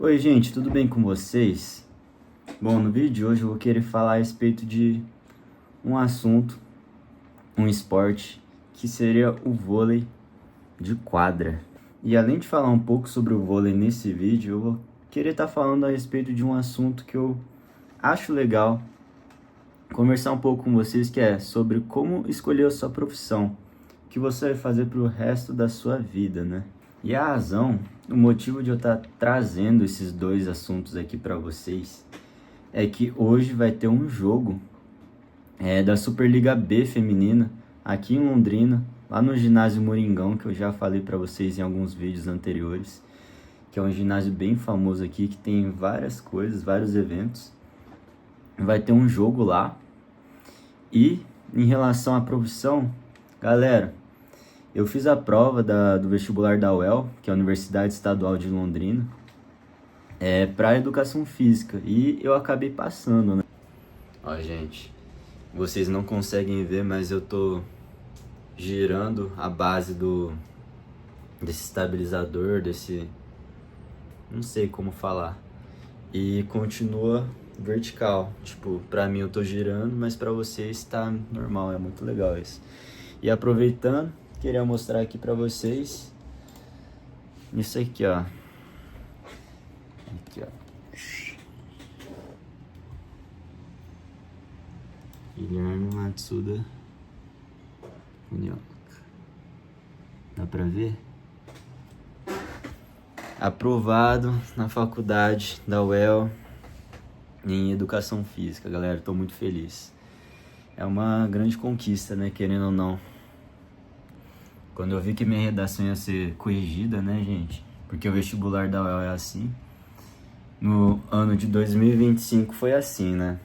Oi, gente, tudo bem com vocês? Bom, no vídeo de hoje eu vou querer falar a respeito de um assunto, um esporte, que seria o vôlei de quadra. E além de falar um pouco sobre o vôlei nesse vídeo, eu vou querer estar falando a respeito de um assunto que eu acho legal conversar um pouco com vocês, que é sobre como escolher a sua profissão, o que você vai fazer para o resto da sua vida, né? E a razão, o motivo de eu estar trazendo esses dois assuntos aqui para vocês é que hoje vai ter um jogo da Superliga B feminina aqui em Londrina, lá no ginásio Moringão, que eu já falei para vocês em alguns vídeos anteriores, que é um ginásio bem famoso aqui, que tem várias coisas, vários eventos. Vai ter um jogo lá. E em relação à profissão, galera, eu fiz a prova do vestibular da UEL, que é a Universidade Estadual de Londrina, para educação física, e eu acabei passando, né? Ó, gente, vocês não conseguem ver, mas eu tô girando a base desse estabilizador, não sei como falar, e continua vertical. Tipo, pra mim eu tô girando, mas pra vocês tá normal, é muito legal isso. E aproveitando, queria mostrar aqui pra vocês isso aqui, ó. Aqui, ó. Guilherme Matsuda Funioka. Dá pra ver? Aprovado na faculdade da UEL em Educação Física, galera. Tô muito feliz. É uma grande conquista, né? Querendo ou não. Quando eu vi que minha redação ia ser corrigida, né, gente? Porque o vestibular da UEL é assim. No ano de 2025 foi assim, né?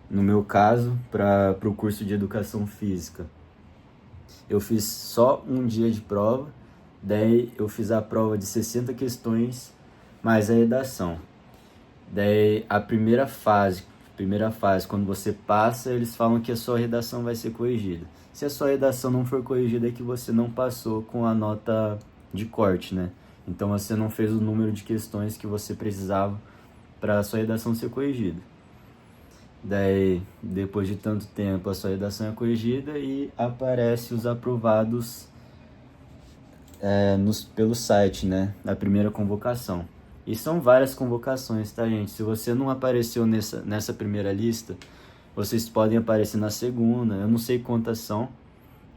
No meu caso, para o curso de Educação Física, eu fiz só um dia de prova. Daí eu fiz a prova de 60 questões, mais a redação. Daí a primeira fase, quando você passa, eles falam que a sua redação vai ser corrigida. Se a sua redação não for corrigida, é que você não passou com a nota de corte, né? Então você não fez o número de questões que você precisava para a sua redação ser corrigida. Daí, depois de tanto tempo, a sua redação é corrigida e aparece os aprovados pelo site, né? Da primeira convocação. E são várias convocações, tá, gente? Se você não apareceu nessa primeira lista, vocês podem aparecer na segunda, eu não sei quantas são.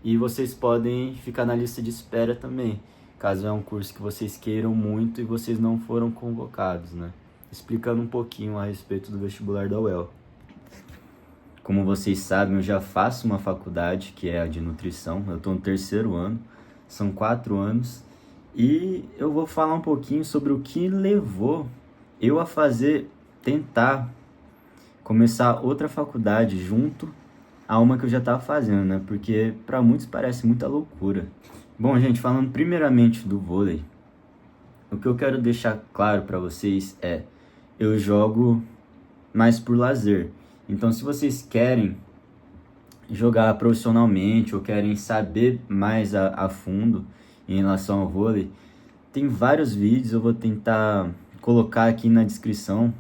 E vocês podem ficar na lista de espera também, caso é um curso que vocês queiram muito e vocês não foram convocados, né? Explicando um pouquinho a respeito do vestibular da UEL. Como vocês sabem, eu já faço uma faculdade, que é a de nutrição. Eu estou no 3º ano, são 4 anos. E eu vou falar um pouquinho sobre o que levou eu a tentar começar outra faculdade junto a uma que eu já estava fazendo, né? Porque para muitos parece muita loucura. Bom, gente, falando primeiramente do vôlei, o que eu quero deixar claro para vocês é: eu jogo mais por lazer. Então, se vocês querem jogar profissionalmente ou querem saber mais a fundo em relação ao vôlei, tem vários vídeos, eu vou tentar colocar aqui na descrição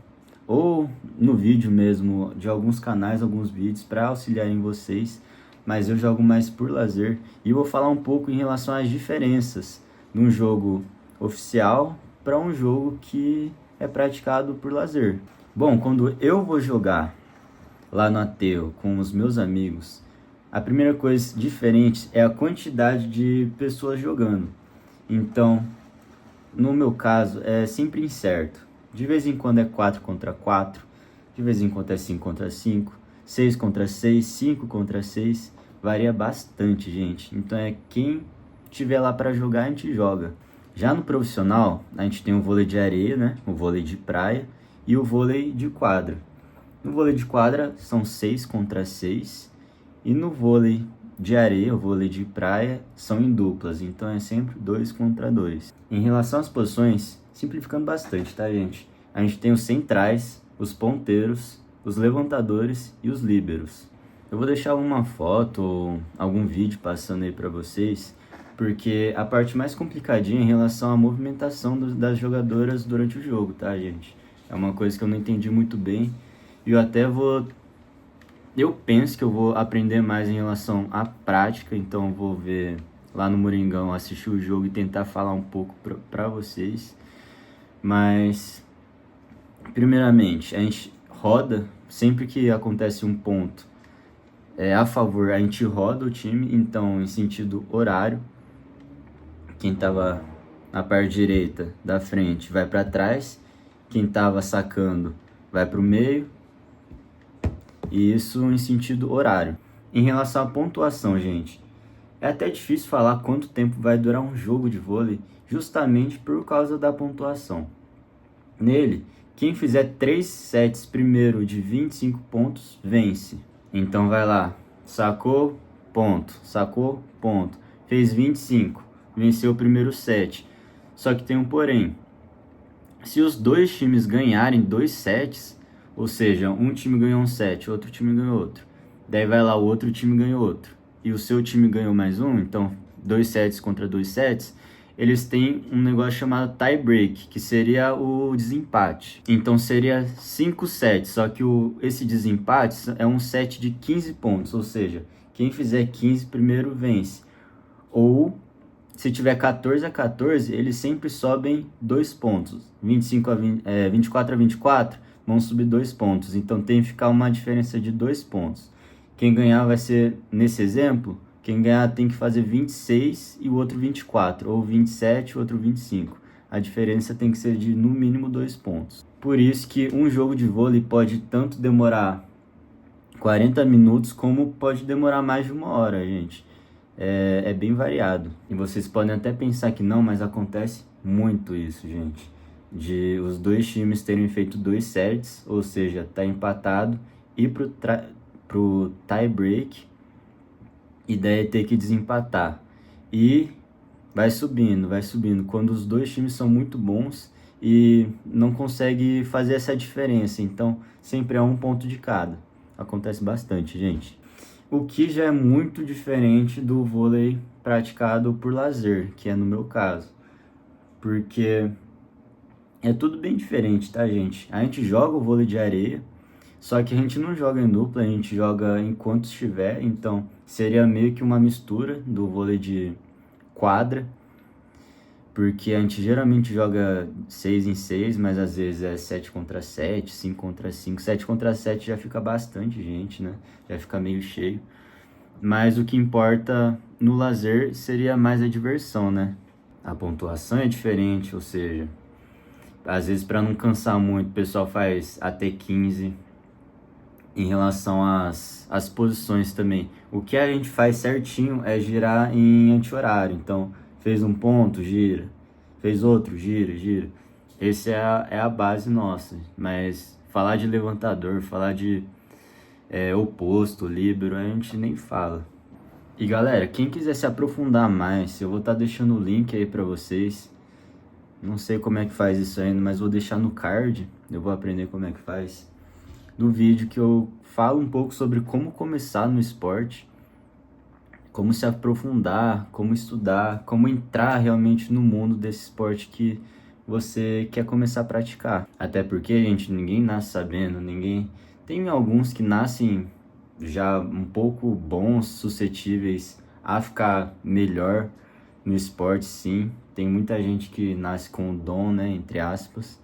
ou no vídeo mesmo de alguns canais, alguns vídeos para auxiliarem vocês, mas eu jogo mais por lazer e vou falar um pouco em relação às diferenças de um jogo oficial para um jogo que é praticado por lazer. Bom, quando eu vou jogar lá no aterro com os meus amigos, a primeira coisa diferente é a quantidade de pessoas jogando. Então, no meu caso, é sempre incerto. De vez em quando é 4 contra 4, de vez em quando é 5 contra 5, 6 contra 6, 5 contra 6, varia bastante, gente. Então é quem tiver lá para jogar, a gente joga. Já no profissional, a gente tem o vôlei de areia, né? O vôlei de praia e o vôlei de quadra. No vôlei de quadra são 6 contra 6 e no vôlei de areia, o vôlei de praia, são em duplas, então é sempre 2 contra 2. Em relação às posições, simplificando bastante, tá, gente? A gente tem os centrais, os ponteiros, os levantadores e os líberos. Eu vou deixar uma foto ou algum vídeo passando aí para vocês porque a parte mais complicadinha é em relação à movimentação das jogadoras durante o jogo, tá, gente? É uma coisa que eu não entendi muito bem e eu penso que eu vou aprender mais em relação à prática, então eu vou ver lá no Moringão, assistir o jogo e tentar falar um pouco pra vocês. Mas, primeiramente, a gente roda, sempre que acontece um ponto a favor, a gente roda o time, então em sentido horário, quem tava na parte direita da frente vai para trás, quem tava sacando vai para o meio, e isso em sentido horário. Em relação à pontuação, gente, é até difícil falar quanto tempo vai durar um jogo de vôlei, justamente por causa da pontuação. Nele, quem fizer 3 sets primeiro de 25 pontos, vence. Então vai lá, sacou, ponto, fez 25, venceu o primeiro set. Só que tem um porém, se os dois times ganharem 2 sets, ou seja, um time ganhou um set, outro time ganhou outro, daí vai lá, o outro time ganhou outro, e o seu time ganhou mais um, então 2 sets contra 2 sets, eles têm um negócio chamado tie break, que seria o desempate. Então seria 5 sets, só que esse desempate é um set de 15 pontos, ou seja, quem fizer 15 primeiro vence. Ou se tiver 14-14, eles sempre sobem 2 pontos. 24 a 24 vão subir 2 pontos. Então tem que ficar uma diferença de 2 pontos. Quem ganhar vai ser, nesse exemplo, quem ganhar tem que fazer 26 e o outro 24, ou 27 e o outro 25. A diferença tem que ser de no mínimo 2 pontos. Por isso que um jogo de vôlei pode tanto demorar 40 minutos como pode demorar mais de 1 hora, gente. É bem variado. E vocês podem até pensar que não, mas acontece muito isso, gente. De os dois times terem feito 2 sets, ou seja, tá empatado, e pro tie break, e daí ter que desempatar. E vai subindo. Quando os dois times são muito bons e não consegue fazer essa diferença. Então, sempre é um ponto de cada. Acontece bastante, gente. O que já é muito diferente do vôlei praticado por lazer, que é no meu caso. Porque é tudo bem diferente, tá, gente? A gente joga o vôlei de areia, só que a gente não joga em dupla, a gente joga enquanto estiver. Então, seria meio que uma mistura do vôlei de quadra, porque a gente geralmente joga 6 em 6, mas às vezes é 7 contra 7, 5 contra 5. 7 contra 7 já fica bastante gente, né? Já fica meio cheio. Mas o que importa no lazer seria mais a diversão, né? A pontuação é diferente, ou seja, às vezes para não cansar muito, o pessoal faz até 15. Em relação às posições também, o que a gente faz certinho é girar em anti-horário. Então, fez um ponto, gira. Fez outro, gira. Esse é a base nossa. Mas falar de levantador, falar de oposto, líbero, a gente nem fala. E galera, quem quiser se aprofundar mais, eu vou estar deixando o link aí pra vocês. Não sei como é que faz isso ainda, mas vou deixar no card. Eu vou aprender como é que faz. Do vídeo que eu falo um pouco sobre como começar no esporte, como se aprofundar, como estudar, como entrar realmente no mundo desse esporte que você quer começar a praticar. Até porque, gente, ninguém nasce sabendo, tem alguns que nascem já um pouco bons, suscetíveis a ficar melhor no esporte, sim. Tem muita gente que nasce com o dom, né, entre aspas,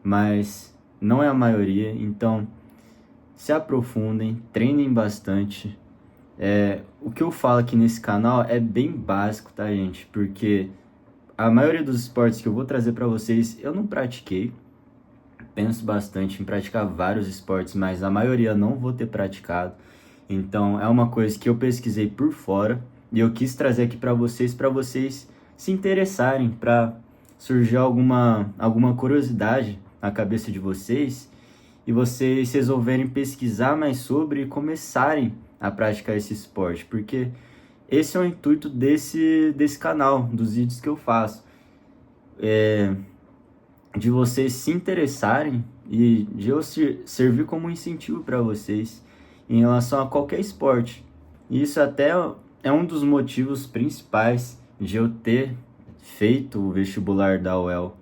mas não é a maioria. Então, se aprofundem, treinem bastante. O que eu falo aqui nesse canal é bem básico, tá, gente? Porque a maioria dos esportes que eu vou trazer para vocês, eu não pratiquei. Penso bastante em praticar vários esportes, mas a maioria não vou ter praticado. Então, é uma coisa que eu pesquisei por fora e eu quis trazer aqui para vocês se interessarem, para surgir alguma curiosidade na cabeça de vocês e vocês resolverem pesquisar mais sobre e começarem a praticar esse esporte, porque esse é o intuito desse canal, dos vídeos que eu faço, de vocês se interessarem e de eu servir como um incentivo para vocês em relação a qualquer esporte. E isso até é um dos motivos principais de eu ter feito o vestibular da UEL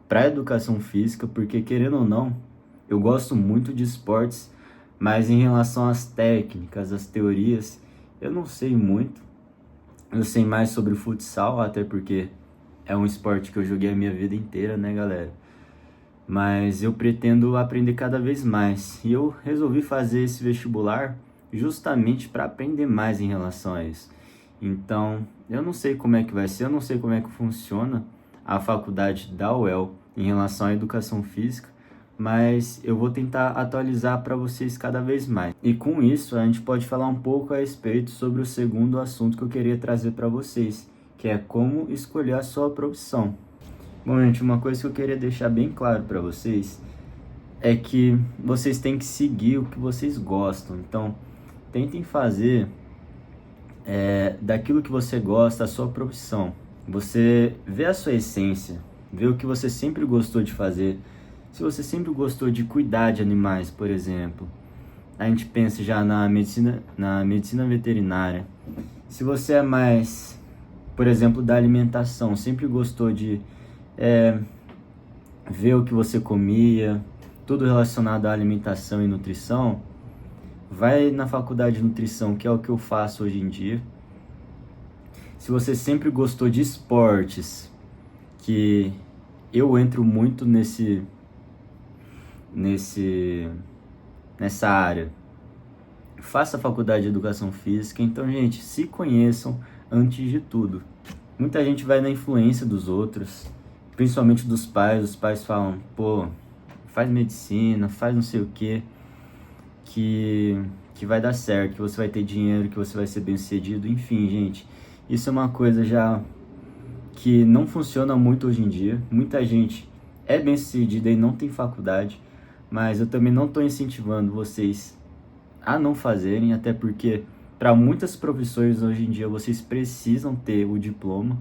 para educação física, porque querendo ou não, eu gosto muito de esportes, mas em relação às técnicas, às teorias, eu não sei muito. Eu sei mais sobre o futsal, até porque é um esporte que eu joguei a minha vida inteira, né, galera? Mas eu pretendo aprender cada vez mais. E eu resolvi fazer esse vestibular justamente para aprender mais em relação a isso. Então, eu não sei como é que vai ser, eu não sei como é que funciona a faculdade da UEL em relação à educação física, mas eu vou tentar atualizar para vocês cada vez mais. E com isso, a gente pode falar um pouco a respeito sobre o segundo assunto que eu queria trazer para vocês, que é como escolher a sua profissão. Bom, gente, uma coisa que eu queria deixar bem claro para vocês é que vocês têm que seguir o que vocês gostam. Então, tentem fazer daquilo que você gosta a sua profissão. Você vê a sua essência, vê o que você sempre gostou de fazer. Se você sempre gostou de cuidar de animais, por exemplo, a gente pensa já na medicina veterinária. Se você é mais, por exemplo, da alimentação, sempre gostou de ver o que você comia, tudo relacionado à alimentação e nutrição, vai na faculdade de nutrição, que é o que eu faço hoje em dia. Se você sempre gostou de esportes, que eu entro muito nessa área, faça a faculdade de educação física. Então, gente, se conheçam antes de tudo. Muita gente vai na influência dos outros, principalmente dos pais. Os pais falam, pô, faz medicina, faz não sei o quê, que vai dar certo, que você vai ter dinheiro, que você vai ser bem sucedido. Enfim, gente, isso é uma coisa já que não funciona muito hoje em dia. Muita gente é bem sucedida e não tem faculdade, mas eu também não estou incentivando vocês a não fazerem, até porque para muitas profissões hoje em dia vocês precisam ter o diploma.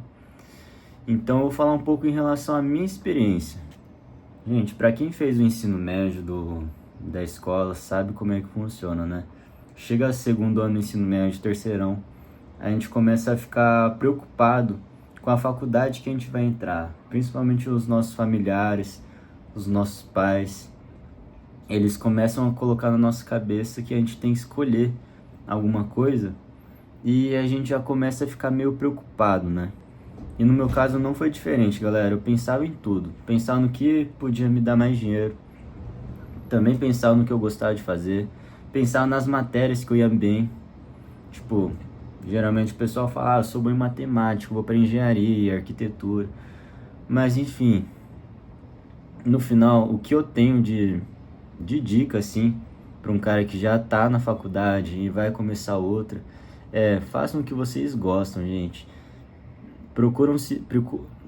Então eu vou falar um pouco em relação à minha experiência. Gente, para quem fez o ensino médio da escola, sabe como é que funciona, né? Chega segundo ano do ensino médio, terceirão, a gente começa a ficar preocupado com a faculdade que a gente vai entrar. Principalmente os nossos familiares, os nossos pais. Eles começam a colocar na nossa cabeça que a gente tem que escolher alguma coisa e a gente já começa a ficar meio preocupado, né? E no meu caso não foi diferente, galera. Eu pensava em tudo. Pensava no que podia me dar mais dinheiro. Também pensava no que eu gostava de fazer. Pensava nas matérias que eu ia bem. Tipo, geralmente o pessoal fala, eu sou bom em matemática, vou para engenharia, arquitetura. Mas enfim, no final, o que eu tenho de dica, assim, para um cara que já tá na faculdade e vai começar outra, façam o que vocês gostam, gente.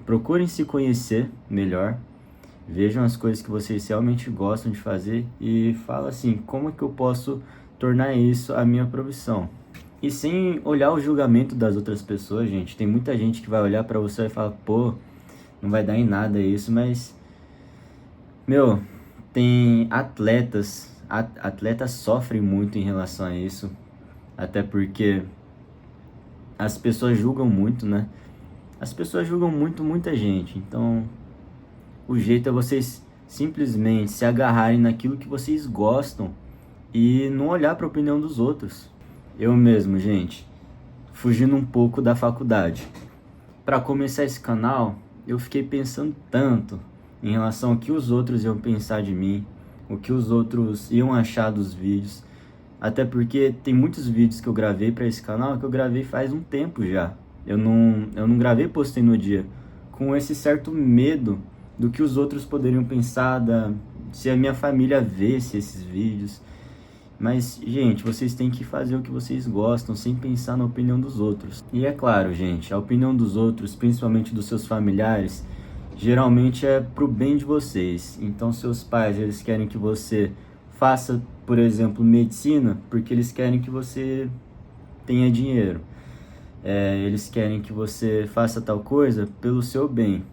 Procurem se conhecer melhor, vejam as coisas que vocês realmente gostam de fazer e fala assim, como é que eu posso tornar isso a minha profissão? E sem olhar o julgamento das outras pessoas, gente. Tem muita gente que vai olhar pra você e falar, pô, não vai dar em nada isso, mas tem atletas sofrem muito em relação a isso, até porque as pessoas julgam muito, né? As pessoas julgam muito muita gente, então o jeito é vocês simplesmente se agarrarem naquilo que vocês gostam e não olhar para a opinião dos outros. Eu mesmo, gente, fugindo um pouco da faculdade. Para começar esse canal, eu fiquei pensando tanto em relação ao que os outros iam pensar de mim, o que os outros iam achar dos vídeos. Até porque tem muitos vídeos que eu gravei para esse canal que eu gravei faz um tempo já. Eu não gravei e postei no dia, com esse certo medo do que os outros poderiam pensar, se a minha família vesse esses vídeos. Mas, gente, vocês têm que fazer o que vocês gostam, sem pensar na opinião dos outros. E é claro, gente, a opinião dos outros, principalmente dos seus familiares, geralmente é pro bem de vocês. Então, seus pais, eles querem que você faça, por exemplo, medicina, porque eles querem que você tenha dinheiro. Eles querem que você faça tal coisa pelo seu bem.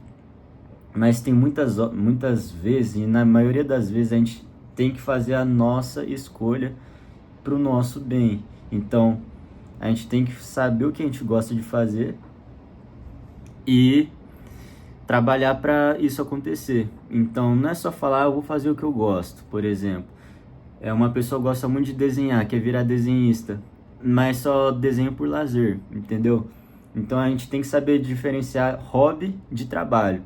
Mas tem muitas vezes, e na maioria das vezes, a gente tem que fazer a nossa escolha para o nosso bem. Então, a gente tem que saber o que a gente gosta de fazer e trabalhar para isso acontecer. Então não é só falar, eu vou fazer o que eu gosto, por exemplo. Uma pessoa gosta muito de desenhar, quer virar desenhista, mas só desenha por lazer, entendeu? Então a gente tem que saber diferenciar hobby de trabalho.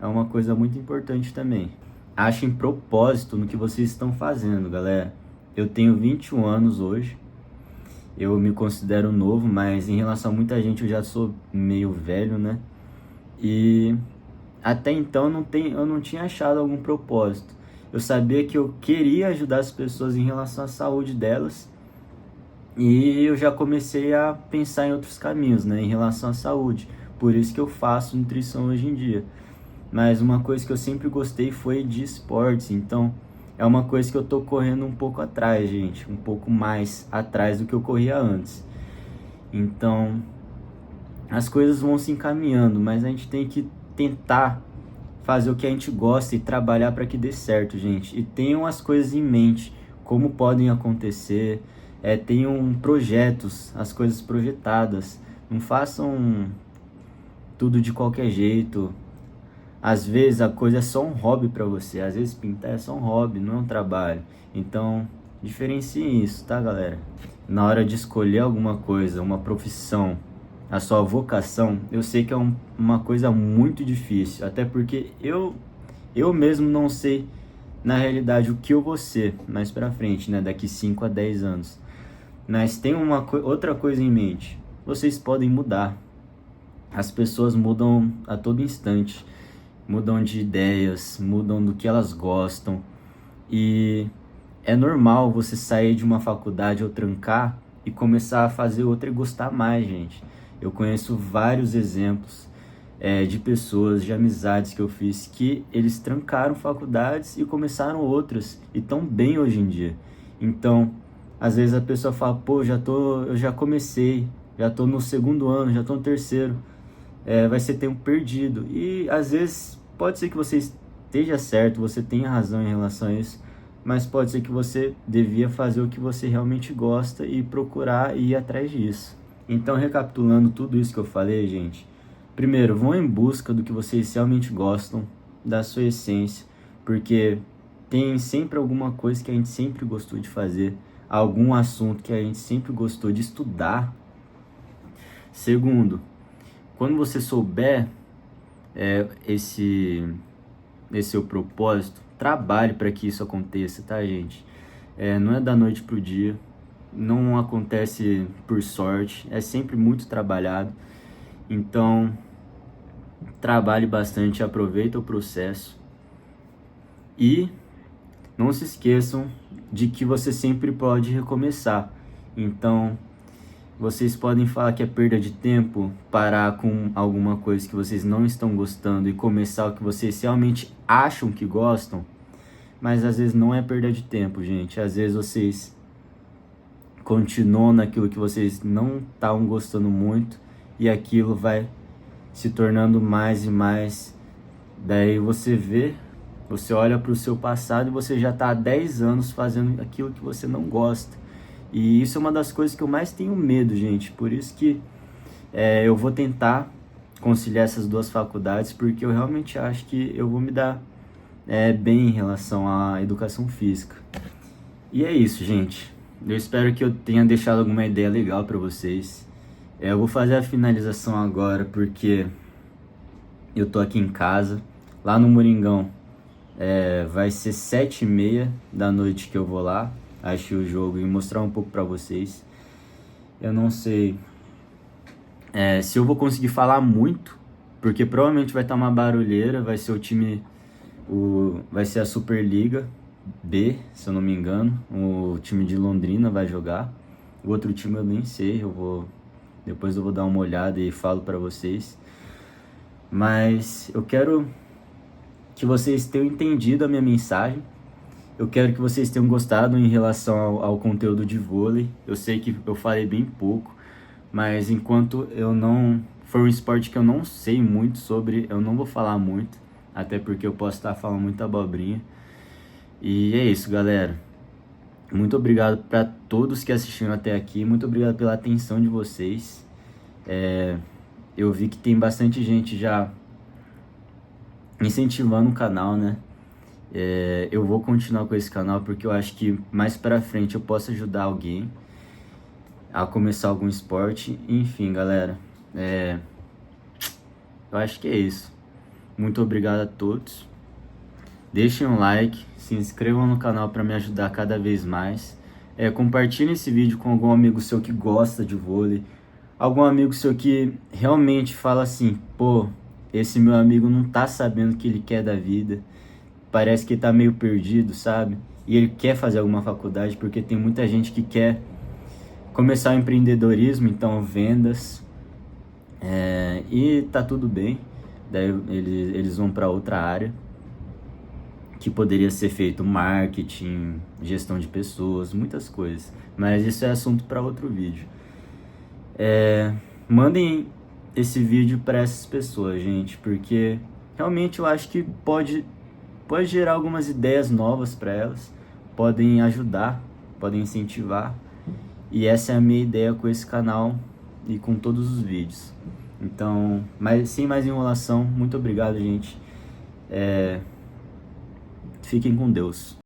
É uma coisa muito importante também. Achem propósito no que vocês estão fazendo, galera. Eu tenho 21 anos hoje. Eu me considero novo, mas em relação a muita gente eu já sou meio velho, né? E até então eu não tinha achado algum propósito. Eu sabia que eu queria ajudar as pessoas em relação à saúde delas. E eu já comecei a pensar em outros caminhos, né, em relação à saúde. Por isso que eu faço nutrição hoje em dia. Mas uma coisa que eu sempre gostei foi de esportes. Então é uma coisa que eu tô correndo um pouco atrás, gente. Um pouco mais atrás do que eu corria antes. Então as coisas vão se encaminhando, mas a gente tem que tentar fazer o que a gente gosta e trabalhar para que dê certo, gente. E tenham as coisas em mente, como podem acontecer. Tenham projetos, as coisas projetadas. Não façam tudo de qualquer jeito. Às vezes a coisa é só um hobby para você. Às vezes pintar é só um hobby, não é um trabalho. Então, diferenciem isso, tá, galera? Na hora de escolher alguma coisa, uma profissão, a sua vocação, eu sei que é uma coisa muito difícil. Até porque eu mesmo não sei, na realidade, o que eu vou ser mais pra frente, né? Daqui 5 a 10 anos. Mas tem outra coisa em mente. Vocês podem mudar. As pessoas mudam a todo instante. Mudam de ideias, mudam do que elas gostam. E é normal você sair de uma faculdade ou trancar e começar a fazer outra e gostar mais, gente. Eu conheço vários exemplos de pessoas, de amizades que eu fiz, que eles trancaram faculdades e começaram outras e estão bem hoje em dia. Então, às vezes a pessoa fala, pô, eu já comecei, já tô no segundo ano, já tô no terceiro, vai ser tempo perdido. E às vezes pode ser que você esteja certo, você tenha razão em relação a isso, mas pode ser que você devia fazer o que você realmente gosta e procurar ir atrás disso. Então, recapitulando tudo isso que eu falei, gente, primeiro, vão em busca do que vocês realmente gostam, da sua essência, porque tem sempre alguma coisa que a gente sempre gostou de fazer, algum assunto que a gente sempre gostou de estudar. Segundo, quando você souber esse seu propósito, trabalhe para que isso aconteça, tá, gente? Não é da noite pro dia, não acontece por sorte, é sempre muito trabalhado. Então, trabalhe bastante, aproveita o processo e não se esqueçam de que você sempre pode recomeçar. Então, vocês podem falar que é perda de tempo parar com alguma coisa que vocês não estão gostando e começar o que vocês realmente acham que gostam, mas às vezes não é perda de tempo, gente. Às vezes vocês continuam naquilo que vocês não estavam gostando muito e aquilo vai se tornando mais e mais. Daí você olha para o seu passado e você já está há 10 anos fazendo aquilo que você não gosta. E isso é uma das coisas que eu mais tenho medo, gente. Por isso que eu vou tentar conciliar essas duas faculdades, porque eu realmente acho que eu vou me dar bem em relação à educação física. E é isso, gente. Eu espero que eu tenha deixado alguma ideia legal para vocês. Eu vou fazer a finalização agora, porque eu tô aqui em casa, lá no Moringão. Vai ser 7h30 da noite que eu vou lá assistir o jogo e mostrar um pouco pra vocês. Eu não sei se eu vou conseguir falar muito, porque provavelmente vai estar uma barulheira. Vai ser vai ser a Superliga B, se eu não me engano. O time de Londrina vai jogar. O outro time eu nem sei, depois eu vou dar uma olhada e falo pra vocês. Mas eu quero que vocês tenham entendido a minha mensagem. Eu quero que vocês tenham gostado em relação ao conteúdo de vôlei. Eu sei que eu falei bem pouco, mas enquanto for um esporte que eu não sei muito sobre, eu não vou falar muito, até porque eu posso estar falando muita abobrinha. E é isso, galera. Muito obrigado para todos que assistiram até aqui. Muito obrigado pela atenção de vocês. eu vi que tem bastante gente já incentivando o canal, né? Eu vou continuar com esse canal porque eu acho que mais pra frente eu posso ajudar alguém a começar algum esporte. Enfim, galera, eu acho que é isso. Muito obrigado a todos. Deixem um like, se inscrevam no canal para me ajudar cada vez mais. Compartilhem esse vídeo com algum amigo seu que gosta de vôlei. Algum amigo seu que realmente fala assim, pô, esse meu amigo não tá sabendo o que ele quer da vida. Parece que tá meio perdido, sabe? E ele quer fazer alguma faculdade, porque tem muita gente que quer começar o empreendedorismo, então vendas. E tá tudo bem. Daí eles vão para outra área que poderia ser feito marketing, gestão de pessoas, muitas coisas. Mas isso é assunto para outro vídeo. Mandem esse vídeo para essas pessoas, gente, porque realmente eu acho que pode gerar algumas ideias novas para elas, podem ajudar, podem incentivar. E essa é a minha ideia com esse canal e com todos os vídeos. Então, sem mais enrolação, muito obrigado, gente. Fiquem com Deus.